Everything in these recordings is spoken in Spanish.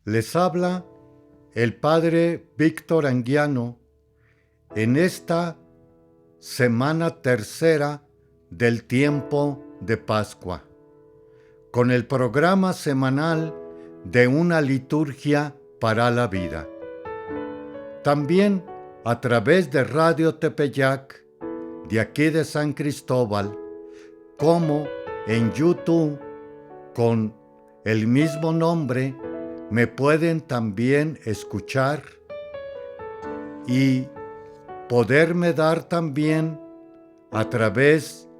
Les habla el Padre Víctor Anguiano en esta semana tercera del tiempo de Pascua, con el programa semanal de una liturgia para la vida. También a través de Radio Tepeyac, de aquí de San Cristóbal, como en YouTube con el mismo nombre, me pueden también escuchar y poderme dar también a través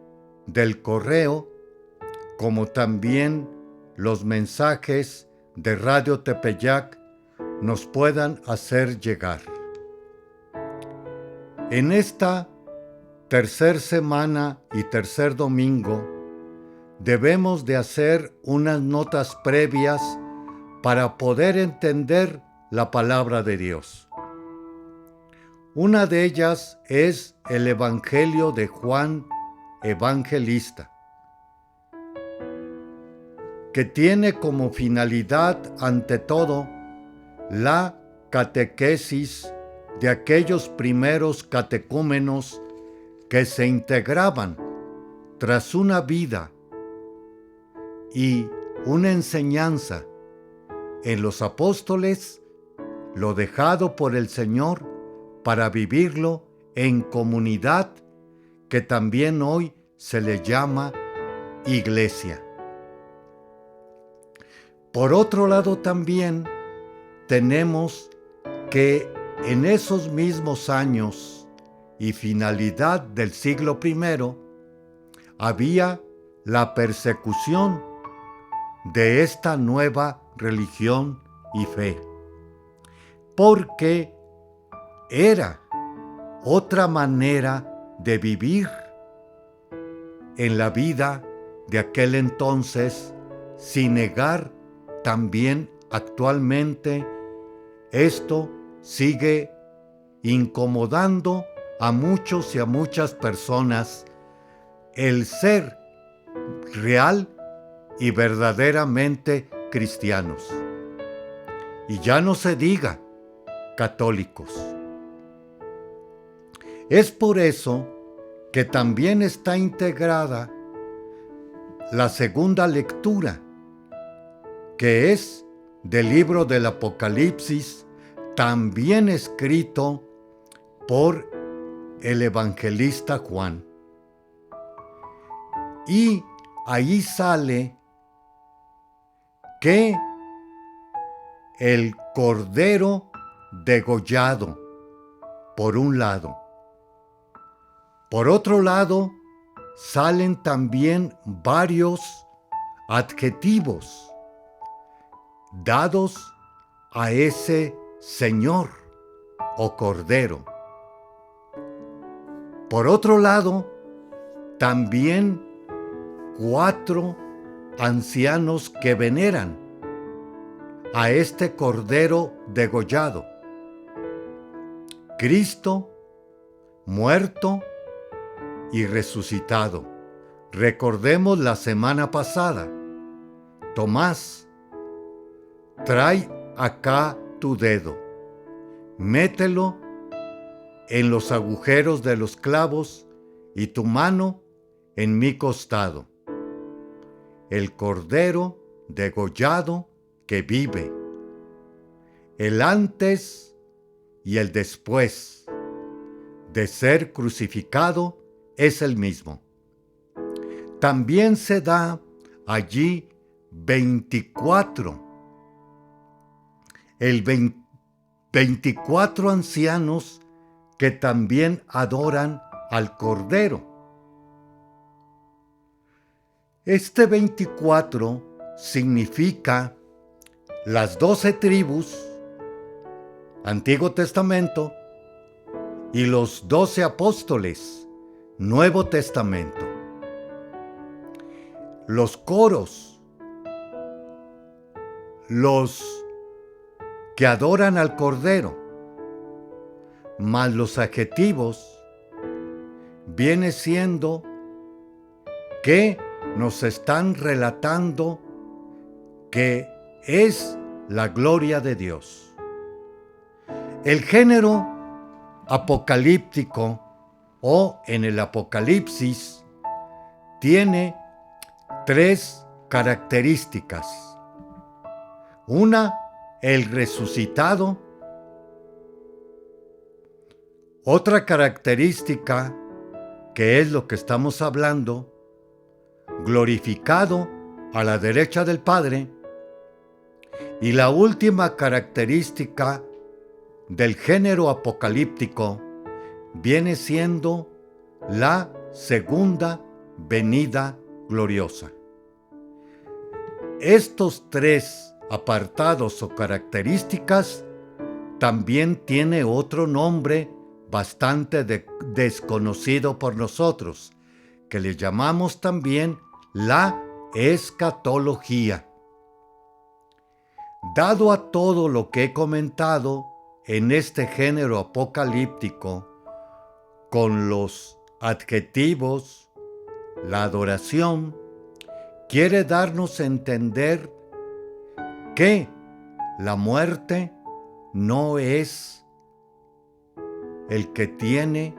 del correo, como también los mensajes de Radio Tepeyac nos puedan hacer llegar. En esta tercer semana y tercer domingo, debemos de hacer unas notas previas para poder entender la palabra de Dios. Una de ellas es el Evangelio de Juan Evangelista, que tiene como finalidad, ante todo, la catequesis de aquellos primeros catecúmenos que se integraban tras una vida y una enseñanza en los apóstoles, lo dejado por el Señor para vivirlo en comunidad, que también hoy se le llama iglesia. Por otro lado, también tenemos que en esos mismos años y finalidad del siglo I había la persecución de esta nueva religión y fe, porque era otra manera de vivir en la vida de aquel entonces, sin negar también actualmente esto sigue incomodando a muchos y a muchas personas, el ser real y verdaderamente cristianos. Y ya no se diga católicos. Es por eso que también está integrada la segunda lectura, que es del libro del Apocalipsis, también escrito por el evangelista Juan. Y ahí sale que el cordero degollado, por un lado. Por otro lado, salen también varios adjetivos dados a ese Señor o Cordero. Por otro lado, también 4 ancianos que veneran a este Cordero degollado. Cristo, muerto y resucitado. Recordemos la semana pasada. Tomás, trae acá tu dedo, mételo en los agujeros de los clavos y tu mano en mi costado. El Cordero degollado que vive. El antes y el después de ser crucificado es el mismo. También se da allí 24 ancianos que también adoran al Cordero. Este 24 significa las 12 tribus, Antiguo Testamento, y los 12 apóstoles, Nuevo Testamento. Los coros, los que adoran al Cordero, más los adjetivos, viene siendo que nos están relatando que es la gloria de Dios. El género apocalíptico o en el Apocalipsis tiene tres características. Una, el resucitado. Otra característica, que es lo que estamos hablando, glorificado a la derecha del Padre. Y la última característica del género apocalíptico viene siendo la segunda venida gloriosa. Estos tres apartados o características también tiene otro nombre bastante desconocido por nosotros, que le llamamos también la escatología. Dado a todo lo que he comentado en este género apocalíptico, con los adjetivos, la adoración, quiere darnos a entender que la muerte no es el que tiene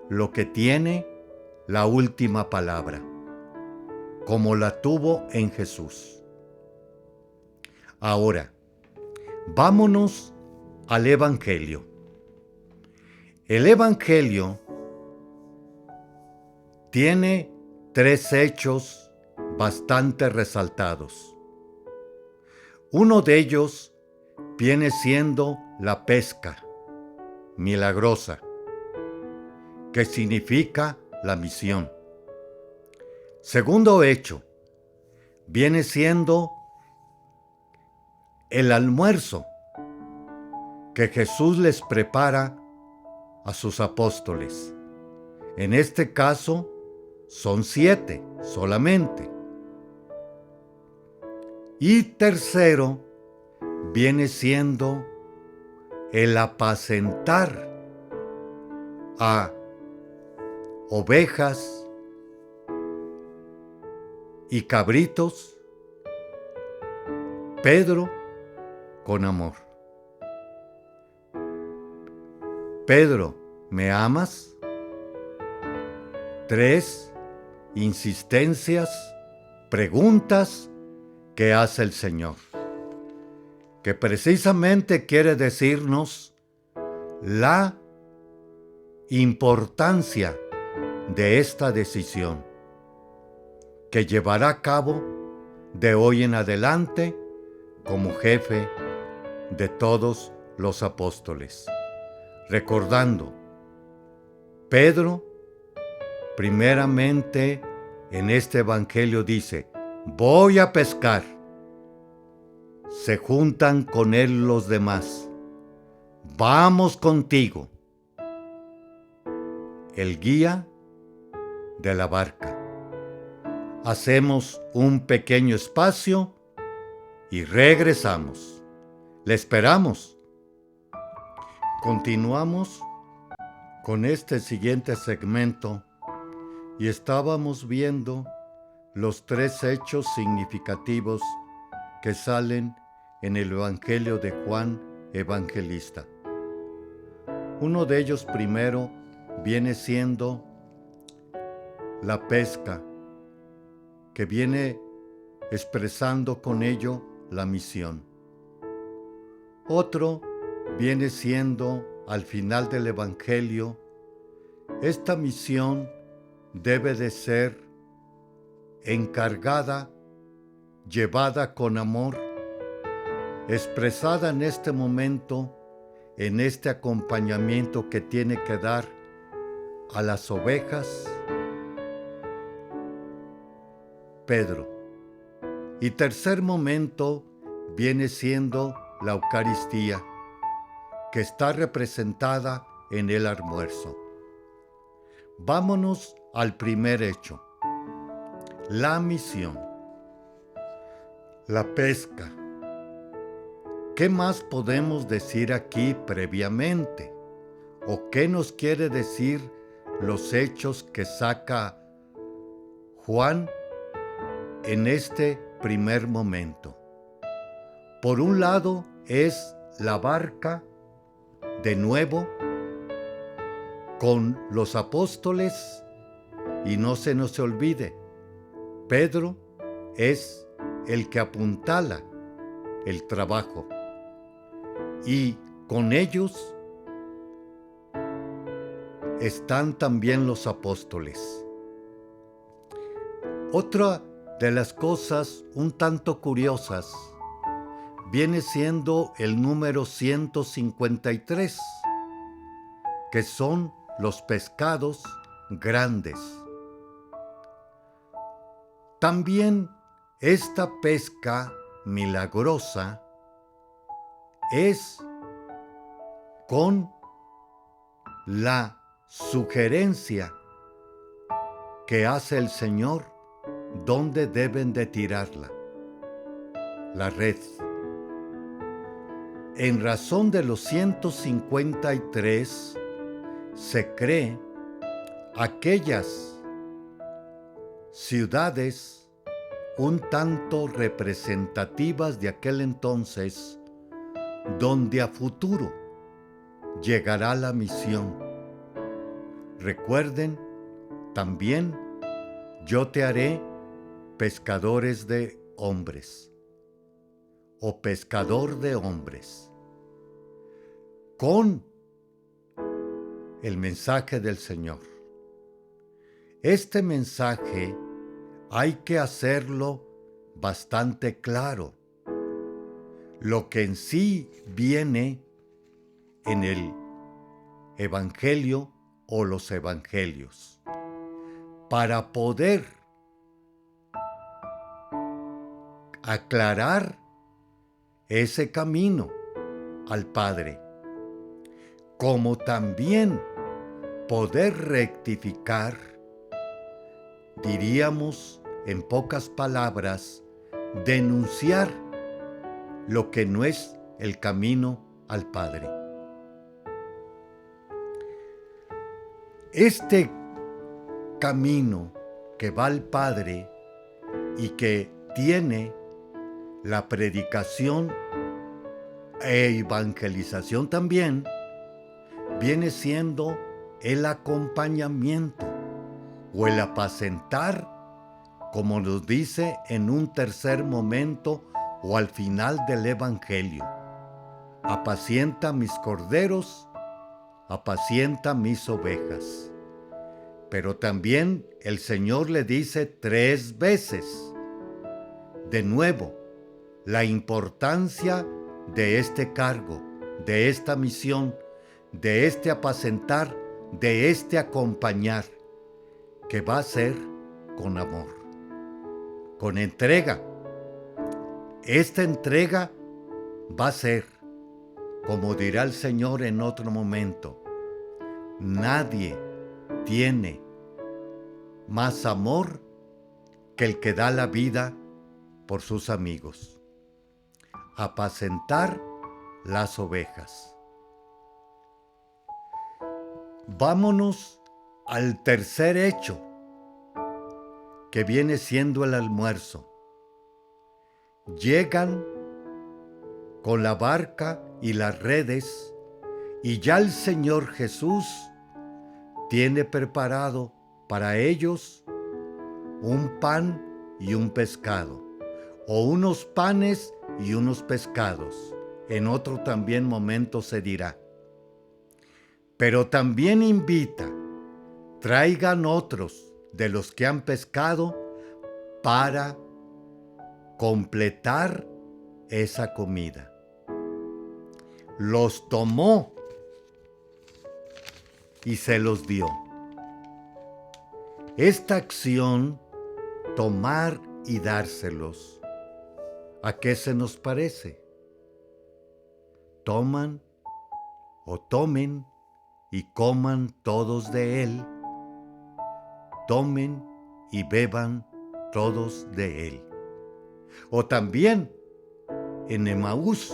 lo que tiene la última palabra, como la tuvo en Jesús. Ahora, vámonos al Evangelio. El Evangelio tiene tres hechos bastante resaltados. Uno de ellos viene siendo la pesca milagrosa, que significa la misión. Segundo hecho viene siendo el almuerzo que Jesús les prepara a sus apóstoles. En este caso son 7 solamente. Y tercero viene siendo el apacentar a ovejas y cabritos, Pedro con amor. Pedro, ¿me amas? 3 insistencias, preguntas que hace el Señor, que precisamente quiere decirnos la importancia de esta decisión que llevará a cabo de hoy en adelante como jefe de todos los apóstoles. Recordando, Pedro primeramente en este evangelio dice: voy a pescar. Se juntan con él los demás. Vamos contigo. El guía de la barca. Hacemos un pequeño espacio y regresamos. Le esperamos. Continuamos con este siguiente segmento y estábamos viendo los 3 hechos significativos que salen en el Evangelio de Juan Evangelista. Uno de ellos primero viene siendo la pesca, que viene expresando con ello la misión. Otro viene siendo al final del Evangelio, esta misión debe de ser encargada, llevada con amor, expresada en este momento, en este acompañamiento que tiene que dar a las ovejas, Pedro. Y tercer momento viene siendo la Eucaristía, que está representada en el almuerzo. Vámonos al primer hecho, la misión, la pesca. ¿Qué más podemos decir aquí previamente? ¿O qué nos quiere decir los hechos que saca Juan en este primer momento? Por un lado es la barca, de nuevo, con los apóstoles, y no se nos olvide, Pedro es el que apuntala el trabajo, y con ellos están también los apóstoles. Otra de las cosas un tanto curiosas viene siendo el número 153, que son los pescados grandes. También esta pesca milagrosa es con la sugerencia que hace el Señor dónde deben de tirarla, la red. En razón de los 153, se cree aquellas ciudades un tanto representativas de aquel entonces, donde a futuro llegará la misión. Recuerden, también yo te haré pescadores de hombres, o pescador de hombres, con el mensaje del Señor. Este mensaje hay que hacerlo bastante claro. Lo que en sí viene en el Evangelio o los Evangelios, para poder aclarar ese camino al Padre, como también poder rectificar, diríamos en pocas palabras, denunciar lo que no es el camino al Padre. Este camino que va al Padre y que tiene la predicación e evangelización también, viene siendo el acompañamiento o el apacentar, como nos dice en un tercer momento o al final del Evangelio. Apacienta mis corderos, apacienta mis ovejas. Pero también el Señor le dice 3 veces, de nuevo, la importancia de este cargo, de esta misión, de este apacentar, de este acompañar, que va a ser con amor, con entrega. Esta entrega va a ser, como dirá el Señor en otro momento, nadie tiene más amor que el que da la vida por sus amigos. Apacentar las ovejas. Vámonos al tercer hecho, que viene siendo el almuerzo. Llegan con la barca y las redes, y ya el Señor Jesús tiene preparado para ellos un pan y un pescado, o unos panes y unos pescados. En otro también momento se dirá. Pero también invita, traigan otros de los que han pescado para completar esa comida. Los tomó y se los dio. Esta acción, tomar y dárselos, ¿a qué se nos parece? Toman o tomen y coman todos de él, tomen y beban todos de él. O también en Emaús,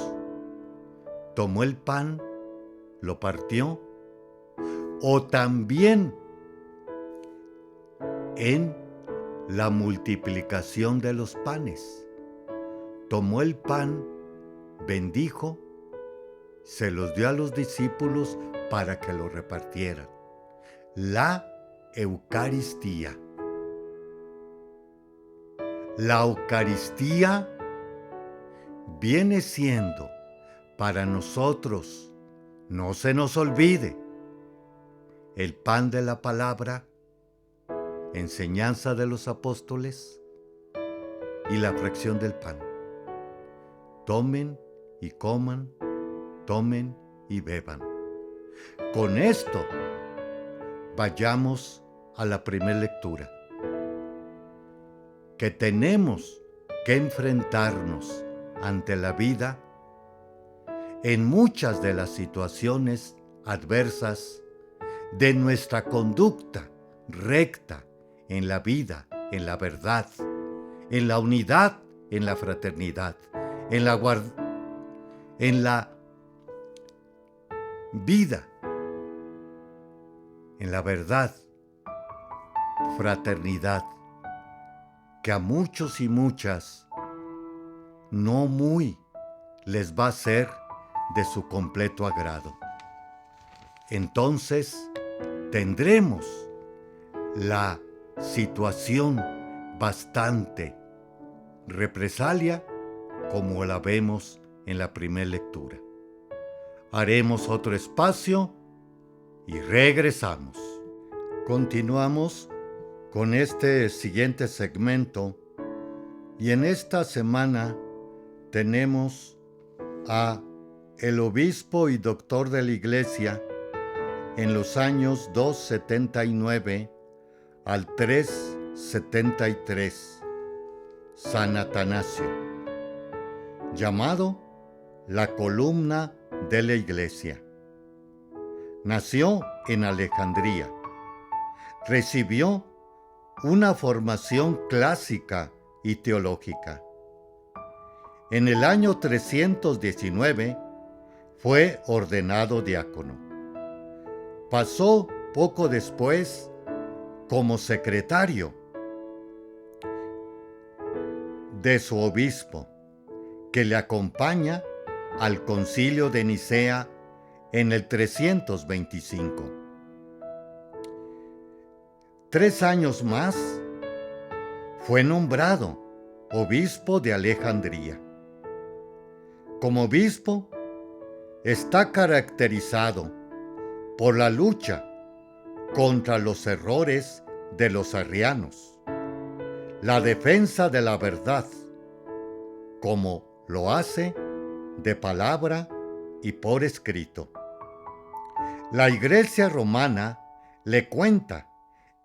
tomó el pan, lo partió, o también en la multiplicación de los panes, tomó el pan bendijo, se los dio a los discípulos para que lo repartieran. La Eucaristía. La Eucaristía viene siendo para nosotros, no se nos olvide, el pan de la palabra, enseñanza de los apóstoles y la fracción del pan. Tomen y coman, tomen y beban. Con esto, vayamos a la primera lectura. Que tenemos que enfrentarnos ante la vida en muchas de las situaciones adversas de nuestra conducta recta en la vida, en la verdad, en la unidad, en la fraternidad, en la vida, en la verdad, fraternidad, que a muchos y muchas no muy les va a ser de su completo agrado. Entonces tendremos la situación bastante represalia como la vemos en la primera lectura. Haremos otro espacio y regresamos. Continuamos con este siguiente segmento y en esta semana tenemos a el obispo y doctor de la Iglesia en los años 279 al 373, San Atanasio, llamado la columna de la Iglesia. Nació en Alejandría. Recibió una formación clásica y teológica. En el año 319 fue ordenado diácono. Pasó poco después como secretario de su obispo, que le acompaña al Concilio de Nicea en el 325. 3 años más fue nombrado obispo de Alejandría. Como obispo, está caracterizado por la lucha contra los errores de los arrianos, la defensa de la verdad, como lo hace de palabra y por escrito. La Iglesia romana le cuenta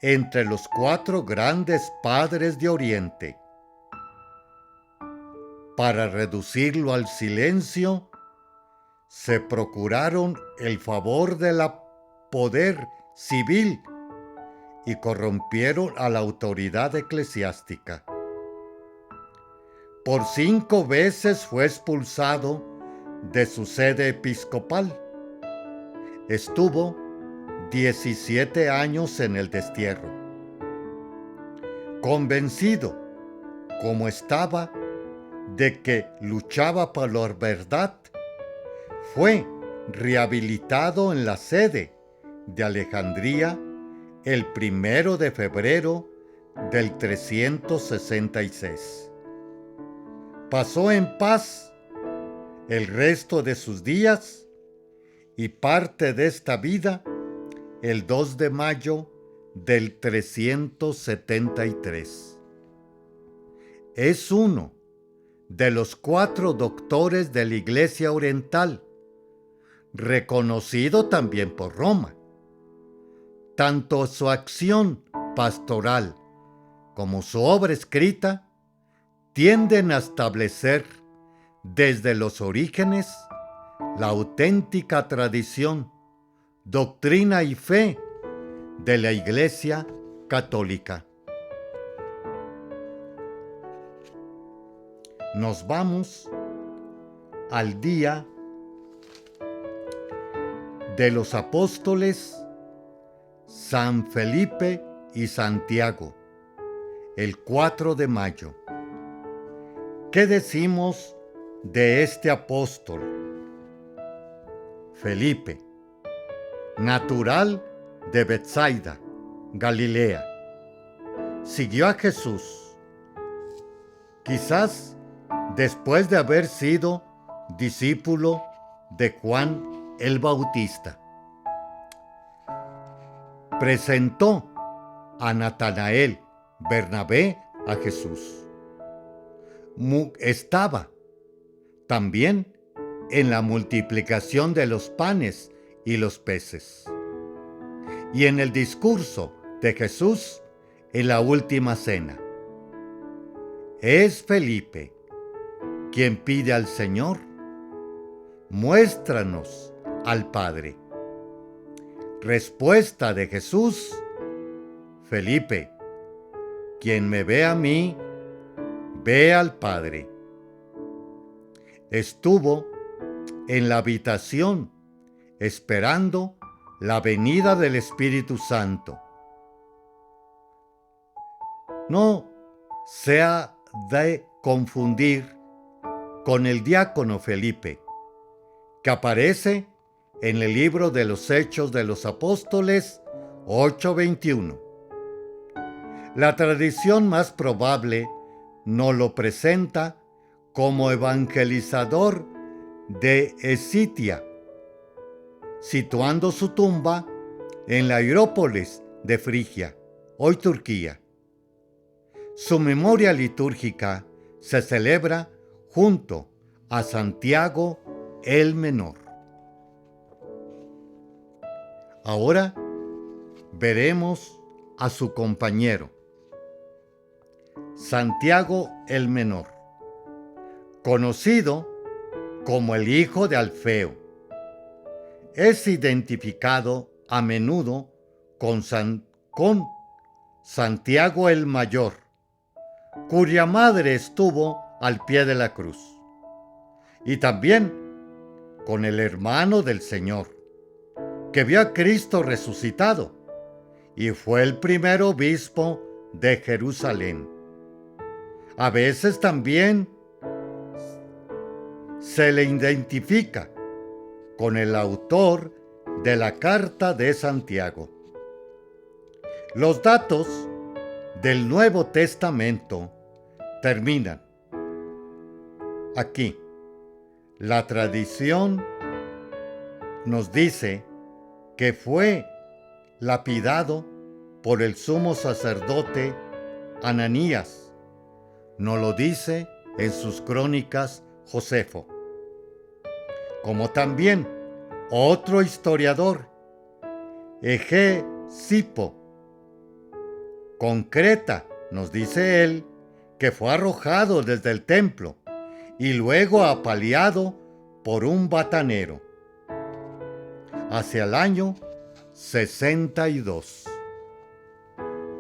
entre los 4 grandes padres de Oriente. Para reducirlo al silencio, se procuraron el favor del poder civil y corrompieron a la autoridad eclesiástica. Por 5 veces fue expulsado de su sede episcopal. Estuvo 17 años en el destierro. Convencido, como estaba, de que luchaba por la verdad, fue rehabilitado en la sede de Alejandría el 1 de febrero del 366. Pasó en paz el resto de sus días y parte de esta vida el 2 de mayo del 373. Es uno de los 4 doctores de la Iglesia Oriental, reconocido también por Roma. Tanto su acción pastoral como su obra escrita tienden a establecer desde los orígenes la auténtica tradición, doctrina y fe de la Iglesia Católica. Nos vamos al día de los apóstoles San Felipe y Santiago, el 4 de mayo. ¿Qué decimos de este apóstol, Felipe, natural de Betsaida, Galilea, siguió a Jesús, quizás después de haber sido discípulo de Juan el Bautista. Presentó a Natanael, Bernabé, a Jesús. Estaba también en la multiplicación de los panes y los peces, y en el discurso de Jesús en la última cena. Es Felipe quien pide al Señor: muéstranos al Padre. Respuesta de Jesús: Felipe, quien me ve a mí, ve al Padre. Estuvo en la habitación esperando la venida del Espíritu Santo. No se ha de confundir con el diácono Felipe, que aparece en el libro de los Hechos de los Apóstoles 8:21. La tradición más probable nos lo presenta como evangelizador de Escitia, situando su tumba en la Hierópolis de Frigia, hoy Turquía. Su memoria litúrgica se celebra junto a Santiago el Menor. Ahora veremos a su compañero, Santiago el Menor, conocido como el hijo de Alfeo. Es identificado a menudo con Santiago el Mayor, cuya madre estuvo al pie de la cruz, y también con el hermano del Señor, que vio a Cristo resucitado y fue el primer obispo de Jerusalén. A veces también se le identifica con el autor de la Carta de Santiago. Los datos del Nuevo Testamento terminan aquí. La tradición nos dice que fue lapidado por el sumo sacerdote Ananías. Nos lo dice en sus crónicas Josefo. Como también otro historiador, Egesipo, concreta, nos dice él, que fue arrojado desde el templo y luego apaleado por un batanero hacia el año 62.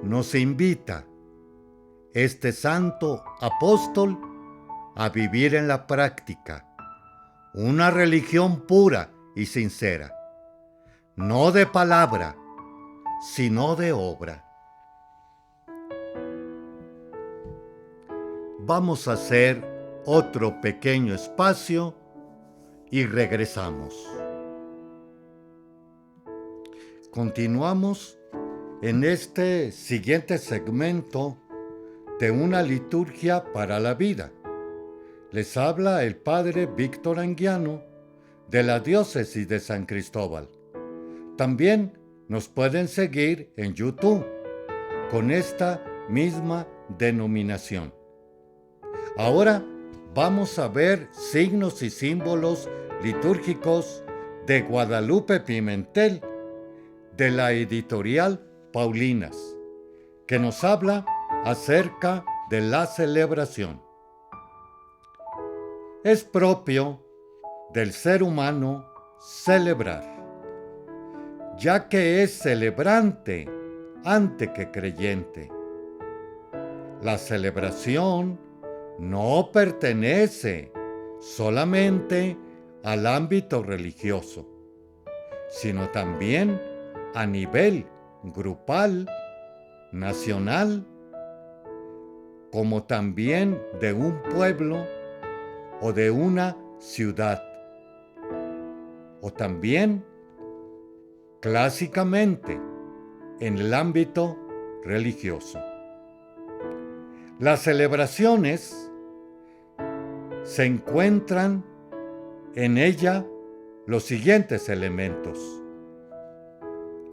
Nos invita este santo apóstol a vivir en la práctica una religión pura y sincera, no de palabra, sino de obra. Vamos a hacer otro pequeño espacio y regresamos. Continuamos en este siguiente segmento de una liturgia para la vida. Les habla el Padre Víctor Anguiano de la Diócesis de San Cristóbal. También nos pueden seguir en YouTube con esta misma denominación. Ahora vamos a ver signos y símbolos litúrgicos de Guadalupe Pimentel, de la editorial Paulinas, que nos habla acerca de la celebración. Es propio del ser humano celebrar, ya que es celebrante antes que creyente. La celebración no pertenece solamente al ámbito religioso, sino también a nivel grupal, nacional, como también de un pueblo o de una ciudad. O también, clásicamente, en el ámbito religioso. Las celebraciones se encuentran en ella los siguientes elementos.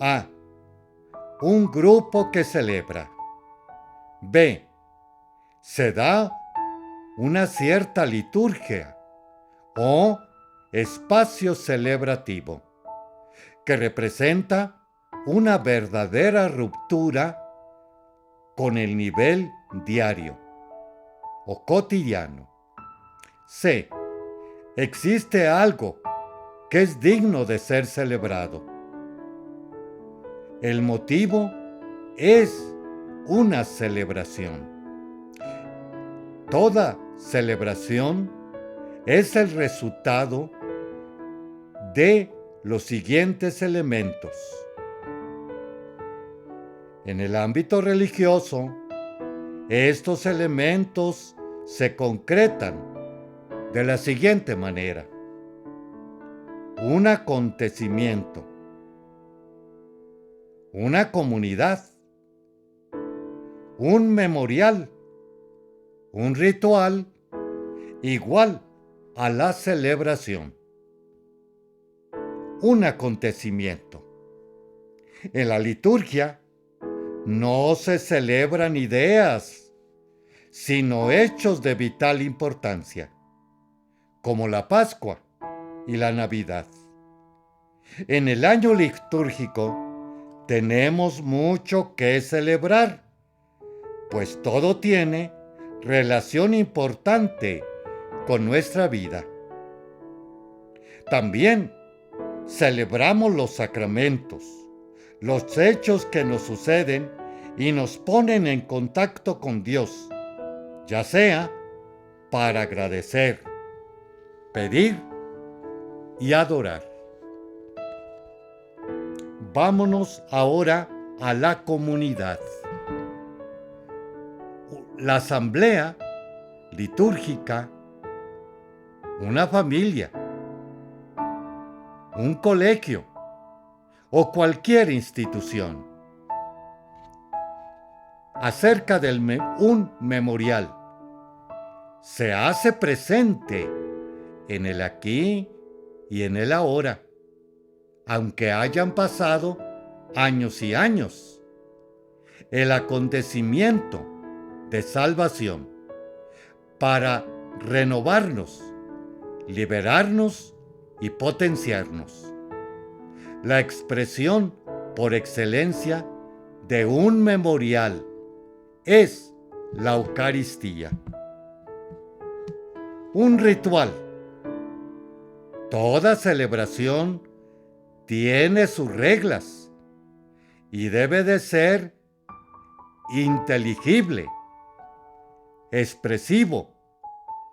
A. Un grupo que celebra. B. Se da una cierta liturgia o espacio celebrativo que representa una verdadera ruptura con el nivel diario o cotidiano. C. Existe algo que es digno de ser celebrado. El motivo es una celebración. Toda celebración es el resultado de los siguientes elementos. En el ámbito religioso, estos elementos se concretan de la siguiente manera. Un acontecimiento, una comunidad, un memorial, un ritual igual a la celebración. Un acontecimiento. En la liturgia no se celebran ideas, sino hechos de vital importancia, como la Pascua y la Navidad. En el año litúrgico tenemos mucho que celebrar, pues todo tiene relación importante con nuestra vida. También celebramos los sacramentos, los hechos que nos suceden y nos ponen en contacto con Dios, ya sea para agradecer, pedir y adorar. Vámonos ahora a la comunidad. La asamblea litúrgica, una familia, un colegio o cualquier institución. Acerca de un memorial, se hace presente en el aquí y en el ahora, aunque hayan pasado años y años. El acontecimiento de salvación para renovarnos, liberarnos y potenciarnos. La expresión por excelencia de un memorial es la Eucaristía. Un ritual. Toda celebración tiene sus reglas y debe de ser inteligible, expresivo,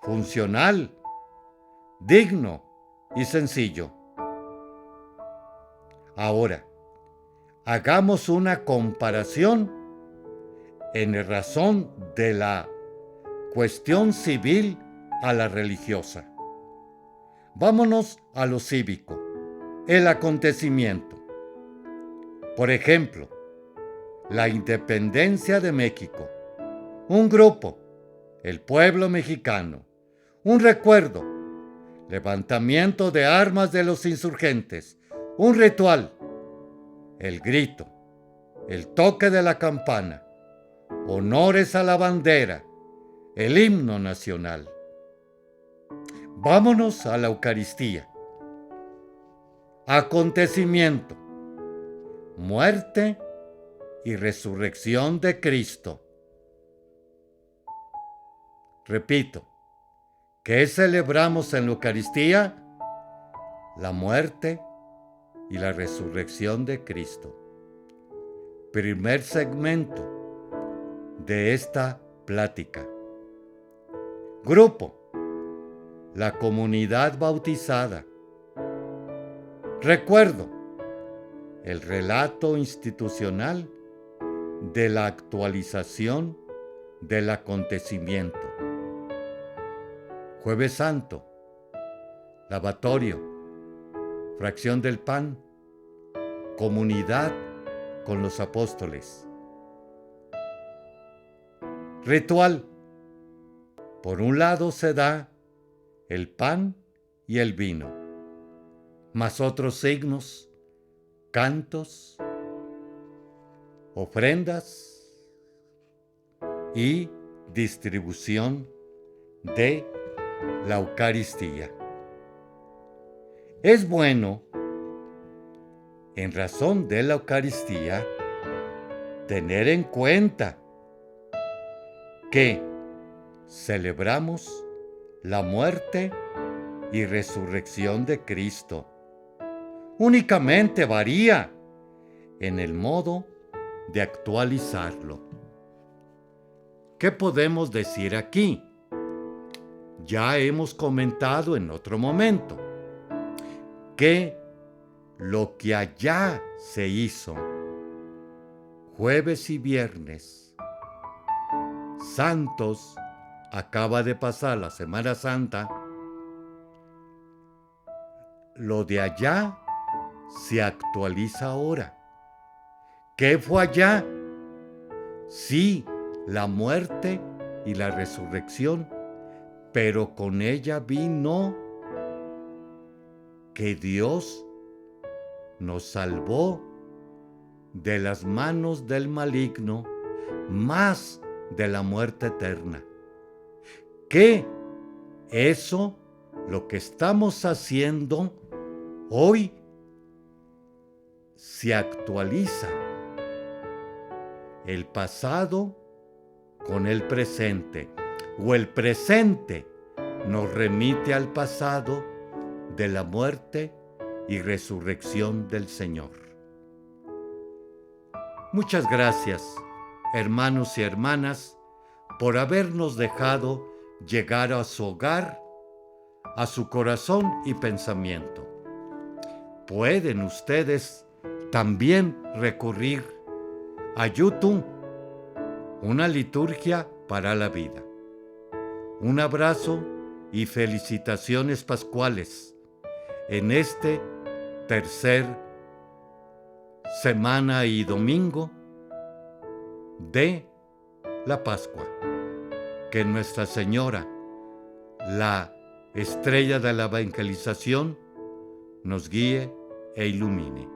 funcional, digno y sencillo. Ahora, hagamos una comparación en razón de la cuestión civil a la religiosa. Vámonos a lo cívico, el acontecimiento. Por ejemplo, la independencia de México, un grupo, el pueblo mexicano, un recuerdo, levantamiento de armas de los insurgentes, un ritual, el grito, el toque de la campana, honores a la bandera, el himno nacional. Vámonos a la Eucaristía. Acontecimiento, muerte y resurrección de Cristo. Repito, ¿qué celebramos en la Eucaristía? La muerte y la resurrección de Cristo. Primer segmento de esta plática. Grupo, la comunidad bautizada. Recuerdo, el relato institucional de la actualización del acontecimiento. Jueves Santo, lavatorio, fracción del pan, comunidad con los apóstoles. Ritual. Por un lado se da el pan y el vino, más otros signos, cantos, ofrendas y distribución de la Eucaristía. Es bueno, en razón de la Eucaristía, tener en cuenta que celebramos la muerte y resurrección de Cristo. Únicamente varía en el modo de actualizarlo. ¿Qué podemos decir aquí? Ya hemos comentado en otro momento que lo que allá se hizo jueves y viernes santos, acaba de pasar la Semana Santa, lo de allá se actualiza ahora. ¿Qué fue allá? Sí, la muerte y la resurrección, pero con ella vino que Dios nos salvó de las manos del maligno, más de la muerte eterna. ¿Qué? Eso, lo que estamos haciendo hoy, se actualiza el pasado con el presente, o el presente nos remite al pasado de la muerte y resurrección del Señor. Muchas gracias, hermanos y hermanas, por habernos dejado llegar a su hogar, a su corazón y pensamiento. Pueden ustedes también recurrir a YouTube, una liturgia para la vida. Un abrazo y felicitaciones pascuales en este tercer semana y domingo de la Pascua. Que Nuestra Señora, la estrella de la evangelización, nos guíe e ilumine.